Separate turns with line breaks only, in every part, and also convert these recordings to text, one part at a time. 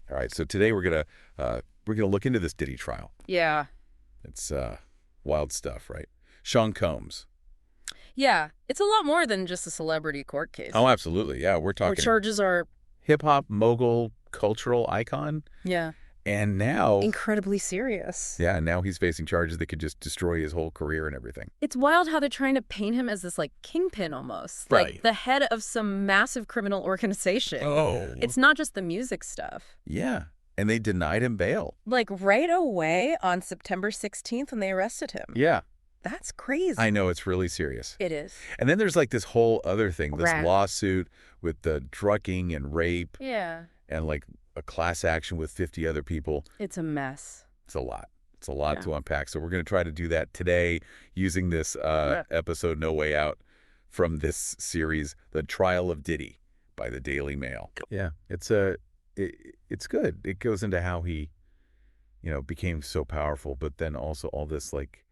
All right, so today we're gonna look into this Diddy trial.
Yeah.
It's wild stuff, right? Sean Combs.
Yeah. It's a lot more than just a celebrity court case.
Oh, absolutely. Yeah, we're
Where
talking
charges are,
hip-hop mogul, cultural icon.
yeah,
And now,
incredibly serious.
yeah, now he's facing charges that could just destroy his whole career and everything.
It's wild how they're trying to paint him as this, like, kingpin almost.
Right.
Like, the head of some massive criminal organization.
Oh.
It's not just the music stuff.
Yeah, and they denied him bail.
Like, right away on September 16th when they arrested him.
Yeah.
That's crazy.
I know, it's really serious.
It is.
And then there's like this whole other thing, this
Right.
lawsuit with the drugging and rape
Yeah.
and like a class action with 50 other people.
It's a mess.
It's a lot. It's a lot
Yeah.
to unpack. So we're going to try to do that today using this episode No Way Out from this series, The Trial of Diddy by the Daily Mail. Yeah, it's good. It goes into how he, became so powerful, but then also all this like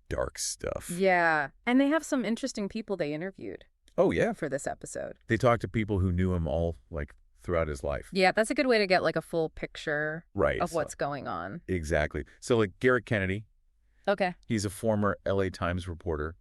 dark stuff.
Yeah. And they have some interesting people they interviewed
Oh, yeah.
for this episode.
They talked to people who knew him all like throughout his life.
Yeah, that's a good way to get like a full picture
Right.
of what's going on.
Exactly. So like Garrett Kennedy,
Okay.
he's a former LA Times reporter,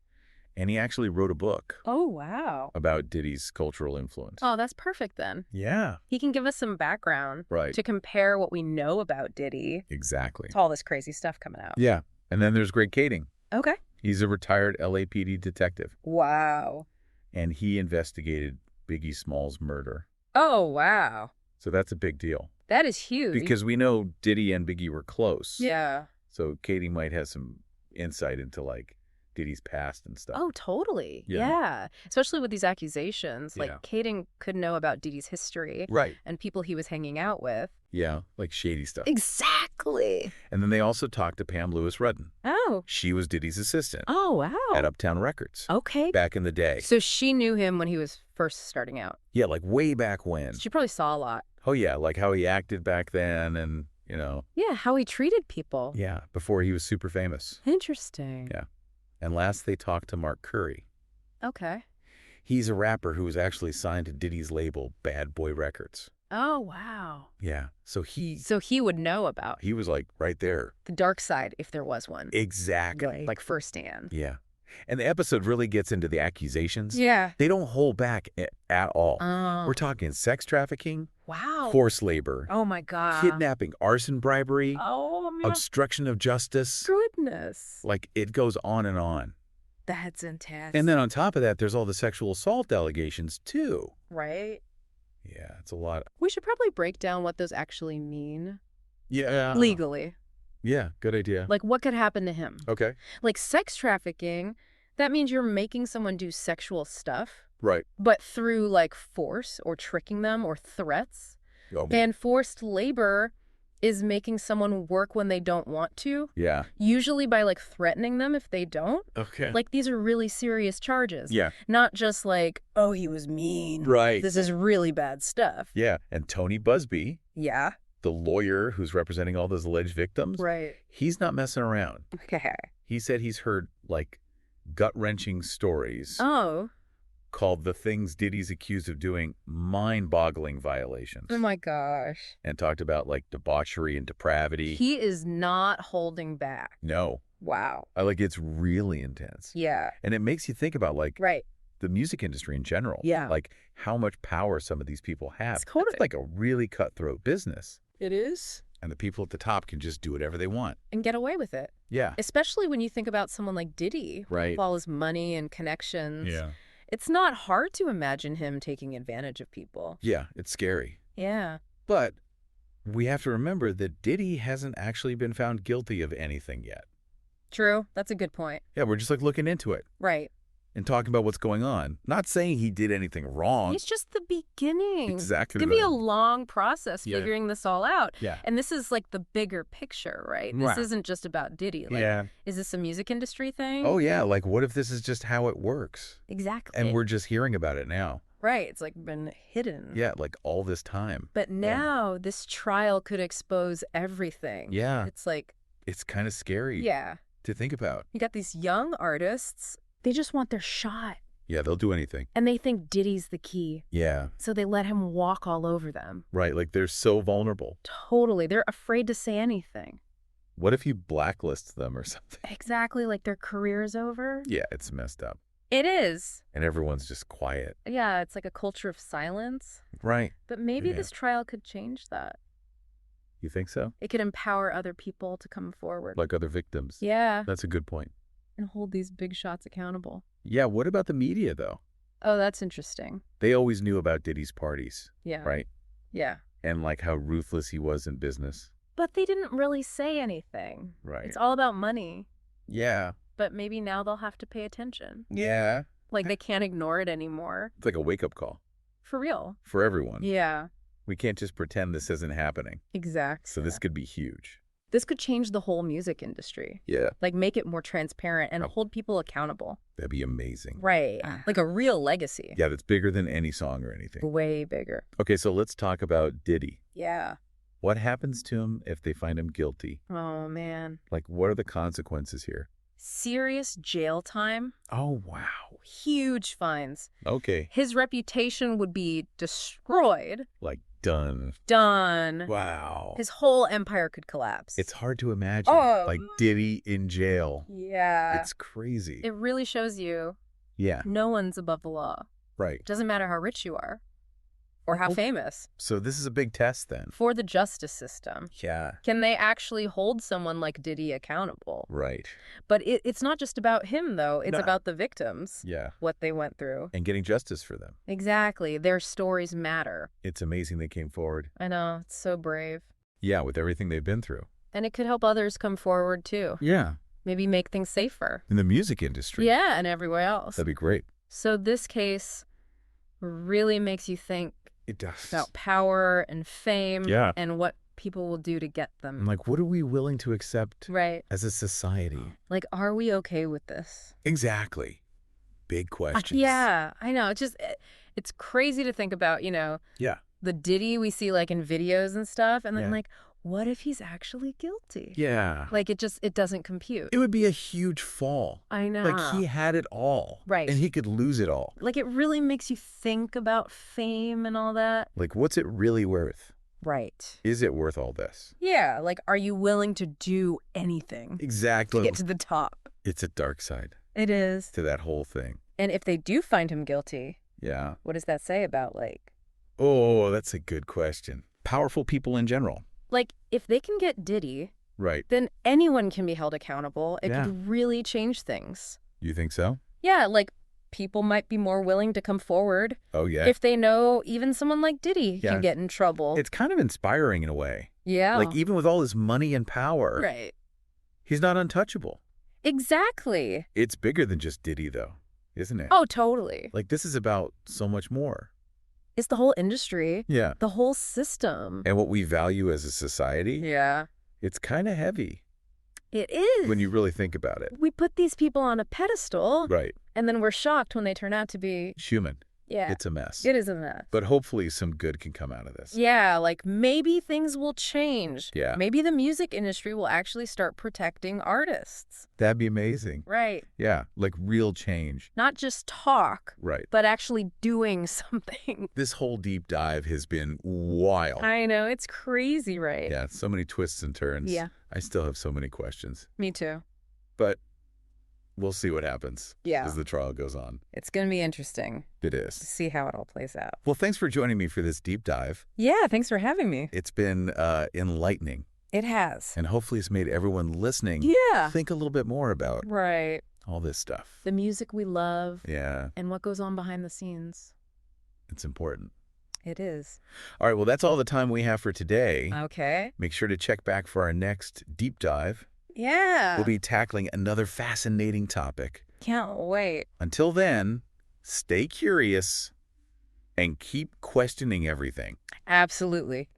and he actually wrote a book
Oh, wow.
about Diddy's cultural influence.
Oh, that's perfect then.
Yeah.
He can give us some background
Right.
to compare what we know about Diddy
Exactly.
to all this crazy stuff coming out.
Yeah. And then there's Greg Kading.
Okay.
He's a retired LAPD detective,
Wow.
and he investigated Biggie Smalls' murder.
Oh, wow.
So that's a big deal.
That is huge.
Because we know Diddy and Biggie were close.
Yeah.
So Kading might have some insight into like Diddy's past and stuff.
Oh, totally.
Yeah.
Yeah. Especially with these accusations. Like,
Yeah.
Kading could know about Diddy's history
Right.
and people he was hanging out with.
Yeah, like shady stuff.
Exactly.
And then they also talked to Pam Lewis Rudden.
Oh.
She was Diddy's assistant
Oh, wow.
at Uptown Records
Okay.
back in the day.
So she knew him when he was first starting out.
Yeah, like way back when.
She probably saw a lot.
Oh, yeah, like how he acted back then and,
Yeah, how he treated people.
yeah, before he was super famous.
Interesting.
Yeah. And last they talked to Mark Curry.
Okay.
He's a rapper who was actually signed to Diddy's label, Bad Boy Records.
Oh, wow.
Yeah. So he
would know about
was like right there.
the dark side if there was one.
Exactly.
Like firsthand.
Yeah. And the episode really gets into the accusations.
Yeah.
They don't hold back at all.
Oh.
We're talking sex trafficking,
Wow.
forced labor,
Oh, my God.
kidnapping, arson, bribery,
Oh, my
obstruction of justice.
goodness.
Like it goes on and on.
That's intense.
And then on top of that, there's all the sexual assault allegations too.
Right?
Yeah, it's a lot.
We should probably break down what those actually mean
Yeah.
legally.
Yeah, good idea.
Like, what could happen to him?
Okay.
Like, sex trafficking, that means you're making someone do sexual stuff,
Right.
but through, like, force or tricking them or threats.
Oh,
And forced labor is making someone work when they don't want to,
yeah.
usually by, like, threatening them if they don't.
Okay.
Like, these are really serious charges.
Yeah.
Not just like, oh, he was mean.
Right.
This is really bad stuff.
Yeah. And Tony Busby,
Yeah.
the lawyer who's representing all those alleged victims,
Right.
he's not messing around.
Okay.
He said he's heard like gut-wrenching stories
Oh.
called the things Diddy's accused of doing mind-boggling violations.
Oh, my gosh.
And talked about like debauchery and depravity.
He is not holding back.
No.
Wow.
It's really intense.
Yeah.
And it makes you think about like
Right.
the music industry in general.
Yeah.
Like how much power some of these people have.
It's totally-
It's like a really cutthroat business.
It is.
And the people at the top can just do whatever they want.
And get away with it.
Yeah.
Especially when you think about someone like Diddy.
Right.
With all his money and connections.
Yeah.
It's not hard to imagine him taking advantage of people.
Yeah, it's scary.
Yeah.
But we have to remember that Diddy hasn't actually been found guilty of anything yet.
True. That's a good point.
Yeah, we're just like looking into it
Right.
and talking about what's going on. Not saying he did anything wrong.
It's just the beginning.
Exactly
It's going to be a
right.
long process
Yeah.
figuring this all out.
Yeah.
And this is like the bigger picture, right?
Right.
This isn't just about Diddy. Like, is this a music industry thing?
Oh, yeah. Like, what if this is just how it works?
Exactly.
And we're just hearing about it now.
Right. It's like been hidden.
Yeah, like all this time.
But now this trial could expose everything.
Yeah.
It's like,
It's kind of scary
yeah.
to think about.
You got these young artists. They just want their shot.
Yeah, they'll do anything.
And they think Diddy's the key.
Yeah.
So they let him walk all over them.
Right, like they're so vulnerable.
Totally. They're afraid to say anything.
What if he blacklists them or something?
Exactly, like their career's over.
Yeah, it's messed up.
It is.
And everyone's just quiet.
Yeah, it's like a culture of silence.
Right.
But maybe this trial could change that.
You think so?
It could empower other people to come forward.
Like other victims.
Yeah.
That's a good point.
And hold these big shots accountable.
Yeah, what about the media, though?
Oh, that's interesting.
They always knew about Diddy's parties.
Yeah.
Right?
Yeah.
And like how ruthless he was in business.
But they didn't really say anything.
Right.
It's all about money.
Yeah.
But maybe now they'll have to pay attention.
Yeah.
Like they can't ignore it anymore.
It's like a wake-up call.
For real.
For everyone.
Yeah.
We can't just pretend this isn't happening.
Exactly.
So this could be huge.
This could change the whole music industry.
Yeah.
Like make it more transparent and hold people accountable.
That'd be amazing.
Right. Like a real legacy.
Yeah, that's bigger than any song or anything.
Way bigger.
Okay, so let's talk about Diddy.
Yeah.
What happens to him if they find him guilty?
Oh, man.
Like, what are the consequences here?
Serious jail time.
Oh, wow.
Huge fines.
Okay.
His reputation would be destroyed.
Like, done.
Done.
Wow.
His whole empire could collapse.
It's hard to imagine. Like, Diddy in jail.
Yeah.
It's crazy.
It really shows you
Yeah.
no one's above the law.
Right.
Doesn't matter how rich you are or how famous.
So this is a big test then.
For the justice system.
Yeah.
Can they actually hold someone like Diddy accountable?
Right.
But it's not just about him, though. It's about the victims.
Yeah.
What they went through.
And getting justice for them.
Exactly. Their stories matter.
It's amazing they came forward.
I know. It's so brave.
Yeah, with everything they've been through.
And it could help others come forward, too.
Yeah.
Maybe make things safer.
In the music industry.
Yeah, and everywhere else.
That'd be great.
So this case really makes you think
It does.
about power and fame
Yeah.
and what people will do to get them.
And like, what are we willing to accept
Right.
as a society?
Like, are we okay with this?
Exactly. Big questions.
Yeah, I know. It's crazy to think about,
Yeah.
the Diddy we see like in videos and stuff. And then
Yeah.
like, what if he's actually guilty?
Yeah.
Like it doesn't compute.
It would be a huge fall.
I know.
Like he had it all.
Right.
And he could lose it all.
Like it really makes you think about fame and all that.
Like, what's it really worth?
Right.
Is it worth all this?
Yeah. Like, are you willing to do anything
Exactly.
to get to the top?
It's a dark side
It is.
to that whole thing.
And if they do find him guilty,
Yeah.
what does that say about like
Oh, that's a good question. Powerful people in general.
Like, if they can get Diddy,
Right.
then anyone can be held accountable. It
Yeah.
could really change things.
You think so?
Yeah, like, people might be more willing to come forward
Oh, yeah.
if they know even someone like Diddy
Yeah.
can get in trouble.
It's kind of inspiring in a way.
Yeah.
Like, even with all his money and power,
Right.
he's not untouchable.
Exactly.
It's bigger than just Diddy, though, isn't it?
Oh, totally.
Like, this is about so much more.
It's the whole industry,
Yeah.
the whole system.
And what we value as a society,
Yeah.
it's kind of heavy
It is.
when you really think about it.
We put these people on a pedestal,
Right.
and then we're shocked when they turn out to be,
Human.
yeah.
It's a mess.
It is a mess.
But hopefully some good can come out of this.
Yeah, like maybe things will change.
Yeah.
Maybe the music industry will actually start protecting artists.
That'd be amazing.
Right.
Yeah. Like real change.
Not just talk,
Right.
but actually doing something.
This whole deep dive has been wild.
I know, it's crazy, right?
Yeah. So many twists and turns.
Yeah.
I still have so many questions.
Me too.
But we'll see what happens
Yeah.
as the trial goes on.
It's going to be interesting
It
to
is.
see how it all plays out.
Well, thanks for joining me for this deep dive.
Yeah, thanks for having me.
It's been enlightening.
It has.
And hopefully it's made everyone listening
Yeah.
think a little bit more about
Right.
all this stuff.
The music we love
Yeah.
and what goes on behind the scenes.
It's important.
It is.
All right. Well, that's all the time we have for today.
Okay.
Make sure to check back for our next deep dive.
Yeah.
We'll be tackling another fascinating topic.
Can't wait.
Until then, stay curious and keep questioning everything.
Absolutely.